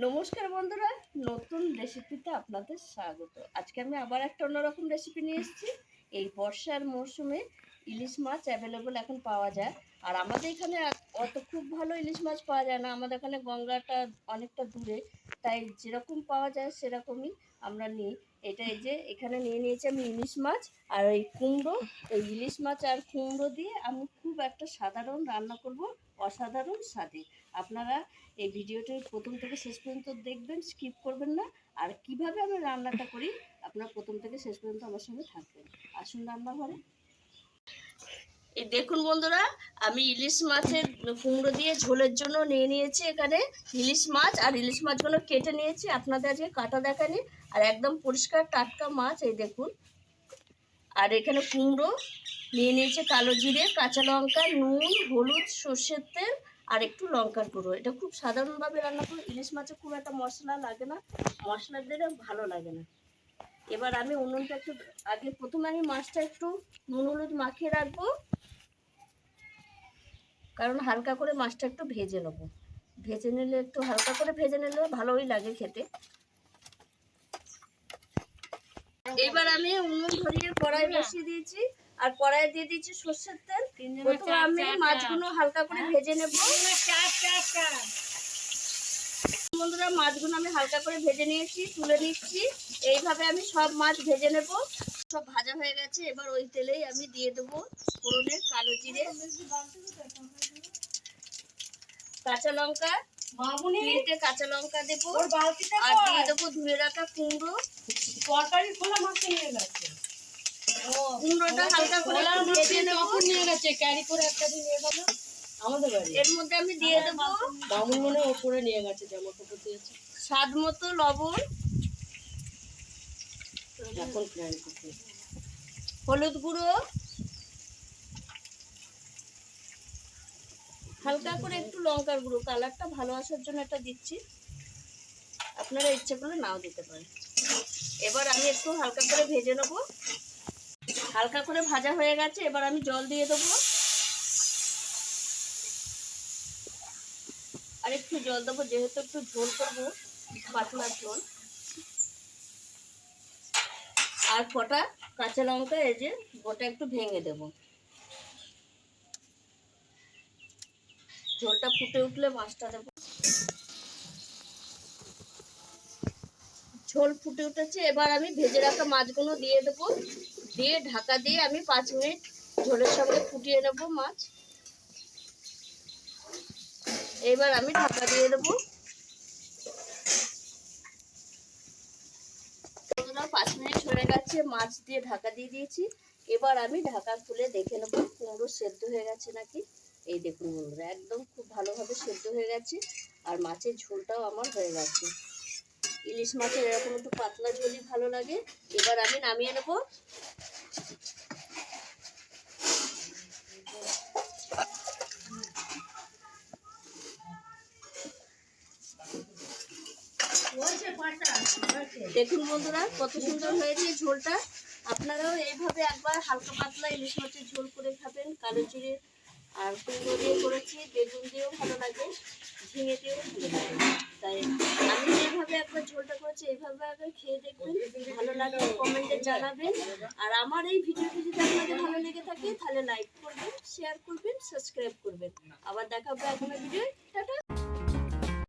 নমস্কার বন্ধুরা, নতুন রেসিপিতে আপনাদের স্বাগত। আজকে আমি আবার একটা অন্যরকম রেসিপি নিয়ে এসেছি। এই বর্ষার মরশুমে ইলিশ মাছ অ্যাভেলেবল এখন পাওয়া যায়। আর আমাদের এখানে অত খুব ভালো ইলিশ মাছ পাওয়া যায় না, আমাদের এখানে গঙ্গাটা অনেকটা দূরে, তাই যেরকম পাওয়া যায় সেরকমই আমরা নিই। এই যে এখানে নিয়ে নিয়েছি আমি ইলিশ মাছ আর এই কুমড়ো। এই ইলিশ মাছ আর কুমড়ো দিয়ে আমি খুব একটা সাধারণ রান্না করব, অসাধারণ স্বাদে। আপনারা এই ভিডিওটি প্রথম থেকে শেষ পর্যন্ত দেখবেন, স্কিপ করবেন না। আর কিভাবে আমি রান্নাটা করি আপনারা প্রথম থেকে শেষ পর্যন্ত আমার সঙ্গে থাকবেন। আসুন রান্নাঘরে। এই দেখুন বন্ধুরা, আমি ইলিশ মাছের কুমড়ো দিয়ে ঝোলের জন্য নিয়ে নিয়েছি এখানে ইলিশ মাছ। আর ইলিশ মাছগুলো কেটে নিয়েছি, আপনাদের আজকে কাটা দেখানি। আর একদম পরিষ্কার টাটকা মাছ, এই দেখুন। আর এখানে কুমড়ো নিয়ে নিয়েছে, কালো জিরে, কাঁচা লঙ্কা, নুন, হলুদ, সর্ষের তেল আর একটু লঙ্কার গুঁড়ো। এটা খুব সাধারণভাবে রান্না করি। ইলিশ মাছে খুব একটা মশলা লাগে না, মশলা দিলে ভালো লাগে না। এবার আমি উনুনটা একটু আগে প্রথমে আমি মাছটা একটু নুন হলুদ মাখিয়ে রাখবো, কারণ হালকা করে মাছটা একটু ভেজে নেবো। ভেজে নিলে একটু হালকা করে ভেজে নিলে ভালোই লাগে খেতে। এবার আমি উনুন ধরিয়ে কড়াই বসিয়ে দিয়েছি, আর কড়াই দিয়ে দিয়েছি সর্ষের তেল। প্রথমে আমি মাছগুলো হালকা করে ভেজে নেব। বন্ধুরা, মাছগুলো আমি হালকা করে ভেজে নিয়েছি, তুলে নিচ্ছি। এইভাবে আমি সব মাছ ভেজে নেব। সব ভাজা হয়ে গেছে, এবার ওই তেলেই আমি দিয়ে দেবো ফোড়নে কালো জিরে, কাঁচা লঙ্কা, 3টে কাঁচা লঙ্কা দেবো, আর দিয়ে দেবো ধুয়ে রাখা কুমড়ো। তরকারি খোলা মাছ নিয়ে গেছে, কুমড়োটা হালকা করে ভেজে নেবো। নিয়ে গেছে ক্যারি করে একটা দিন নিয়ে গেল আমাদের বাড়ি। এর মধ্যে আমি দিয়ে দেবো বামুন মনে ওপরে নিয়ে গেছে, জামা কাপড় দিয়েছে। স্বাদ মতো লবণ, এখন প্ল্যান করতে হলুদ গুঁড়ো, হালকা করে একটু লঙ্কার গুঁড়ো, কালারটা ভালো আসার জন্য এটা দিচ্ছি, আপনারা ইচ্ছে করলে নাও দিতে পারেন। এবার আমি একটু হালকা করে ভেজে নেবো। হালকা করে ভাজা হয়ে গেছে, এবার আমি জল দিয়ে দেবো। আর একটু জল দেবো, যেহেতু একটু ঝোল করবো, পাতলা ঝোল। আর কটা কাঁচা লঙ্কা এই যে গোটা একটু ভেঙে দেবো। ঝোলটা ফুটে উঠলে মাছটা দেবো। ঝোল ফুটে উঠেছে, এবার আমি ভেজে রাখা মাছগুলো দিয়ে দেবো। দিয়ে ঢাকা দিয়ে আমি 5 মিনিট ঝোলের সঙ্গে ফুটিয়ে নেব মাছ। এবার আমি ঢাকা দিয়ে দেবো। 5 মিনিট হয়ে গেছে, মাছ দিয়ে ঢাকা দিয়ে দিয়েছি। এবার আমি ঢাকা খুলে দেখে নেবো কুমড়ো সেদ্ধ হয়ে গেছে নাকি। এই দেখুন বন্ধুরা, একদম খুব ভালোভাবে সেদ্ধ হয়ে গেছে, আর মাছের ঝোলটাও আমার হয়ে গেছে। ইলিশ মাছের এরকম একটু পাতলা ঝোলই ভালো লাগে। এবার আমি নামিয়ে নেব। দেখুন বন্ধুরা, কত সুন্দর হয়েছে ঝোলটা। আপনারাও এইভাবে একবার হালকা পাতলা ইলিশ মাছের ঝোল করে খাবেন। কালো জিরে আর কুমড়ো দিয়ে করেছি, বেগুন দিয়েও ভালো লাগে, ঝিঙে দিয়েও ভালো লাগে। তাই আমি যেভাবে একবার ঝোলটা করেছি এইভাবে একবার খেয়ে দেখবেন, ভালো লাগলে কমেন্টে জানাবেন। আর আমার এই ভিডিওটি যদি আপনাদের ভালো লেগে থাকে তাহলে লাইক করবেন, শেয়ার করবেন, সাবস্ক্রাইব করবেন। আবার দেখা হবে এখন ভিডিও।